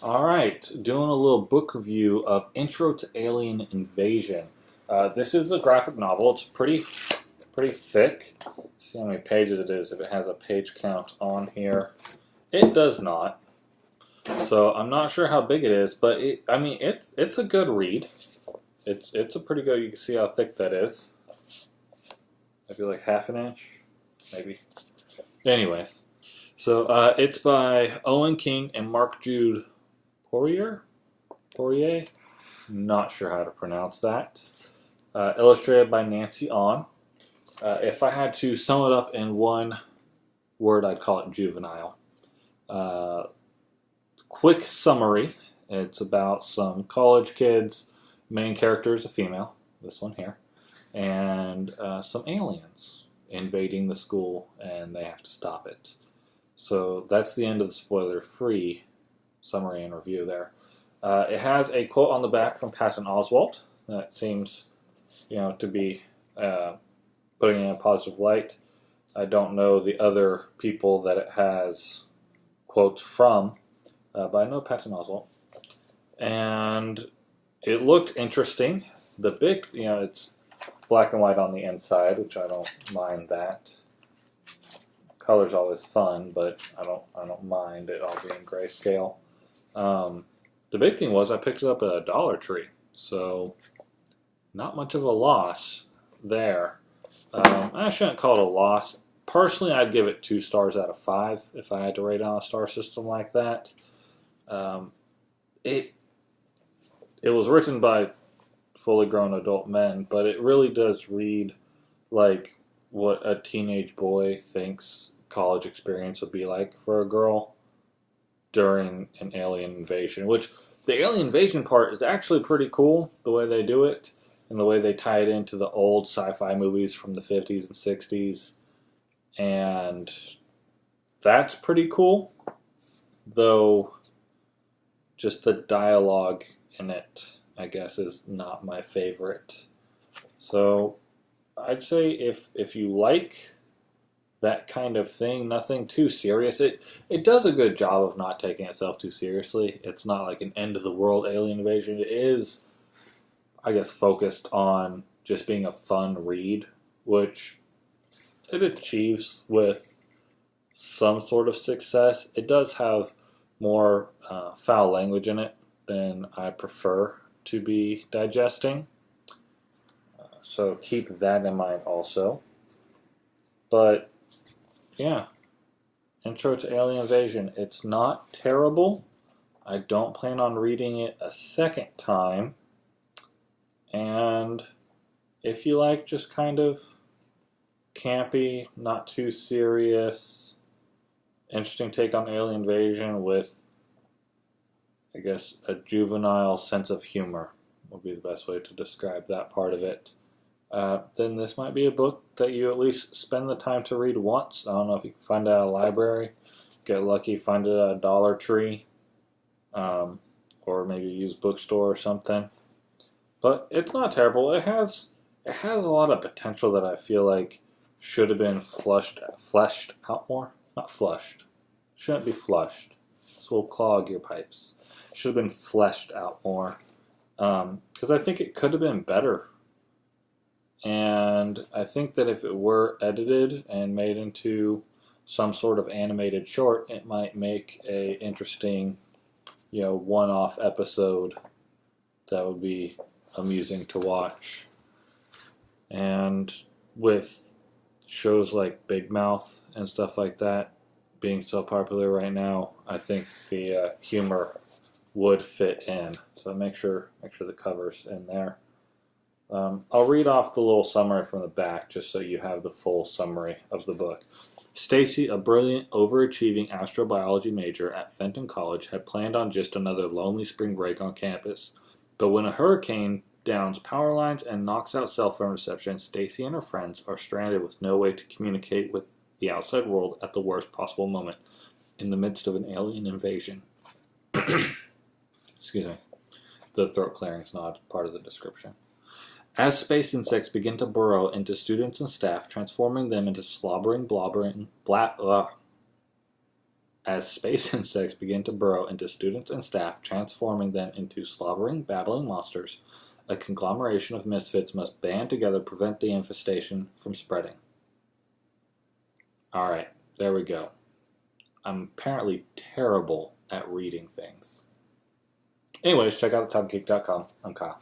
All right, doing a little book review of Intro to Alien Invasion. This is a graphic novel. It's pretty thick. Let's see how many pages it is. If it has a page count on here, it does not. So I'm not sure how big it is, but it's a good read. It's a pretty good. You can see how thick that is. I feel like half an inch, maybe. Anyways, so it's by Owen King and Mark Jude Poirier. Poirier. Not sure how to pronounce that. Illustrated by Nancy On. If I had to sum it up in one word, I'd call it juvenile. Uh, Quick summary. It's about some college kids. Main character is a female, this one here, and some aliens invading the school, and they have to stop it. So that's the end of the spoiler-free summary and review there. It has a quote on the back from Patton Oswalt that seems, to be putting it in a positive light. I don't know the other people that it has quotes from, but I know Patton Oswalt. And it looked interesting. The big, it's black and white on the inside, which I don't mind that. Color's always fun, but I don't mind it all being grayscale. The big thing was I picked it up at a Dollar Tree, so not much of a loss there. I shouldn't call it a loss. Personally, I'd give it 2 stars out of 5 if I had to rate on a star system like that. It was written by fully grown adult men, but it really does read like what a teenage boy thinks college experience would be like for a girl during an alien invasion, which the alien invasion part is actually pretty cool, the way they do it, and the way they tie it into the old sci-fi movies from the 50s and 60s, and that's pretty cool, though just the dialogue in it, I guess, is not my favorite. So I'd say if you like that kind of thing, nothing too serious. It does a good job of not taking itself too seriously. It's not like an end of the world alien invasion. It is, I guess, focused on just being a fun read, which it achieves with some sort of success. It does have more foul language in it than I prefer to be digesting. So keep that in mind also. But yeah, Intro to Alien Invasion. It's not terrible. I don't plan on reading it a second time. And if you like just kind of campy, not too serious, interesting take on alien invasion with, I guess, a juvenile sense of humor would be the best way to describe that part of it. Then this might be a book that you at least spend the time to read once. I don't know if you can find it at a library, get lucky, find it at a Dollar Tree, or maybe a used bookstore or something. But it's not terrible. It has a lot of potential that I feel like should have been fleshed out more. Not flushed. Shouldn't be flushed. This will clog your pipes. Should have been fleshed out more. Because I think it could have been better. And I think that if it were edited and made into some sort of animated short, it might make a interesting, one-off episode that would be amusing to watch. And with shows like Big Mouth and stuff like that being so popular right now, I think the humor would fit in. So make sure the cover's in there. I'll read off the little summary from the back just so you have the full summary of the book. Stacy, a brilliant, overachieving astrobiology major at Fenton College, had planned on just another lonely spring break on campus. But when a hurricane downs power lines and knocks out cell phone reception, Stacy and her friends are stranded with no way to communicate with the outside world at the worst possible moment, in the midst of an alien invasion. Excuse me. The throat clearing is not part of the description. As space insects begin to burrow into students and staff, transforming them into slobbering, as space insects begin to burrow into students and staff, transforming them into slobbering, babbling monsters. A conglomeration of misfits must band together to prevent the infestation from spreading. Alright, there we go. I'm apparently terrible at reading things. Anyways, check out TomGeek.com. I'm Kyle.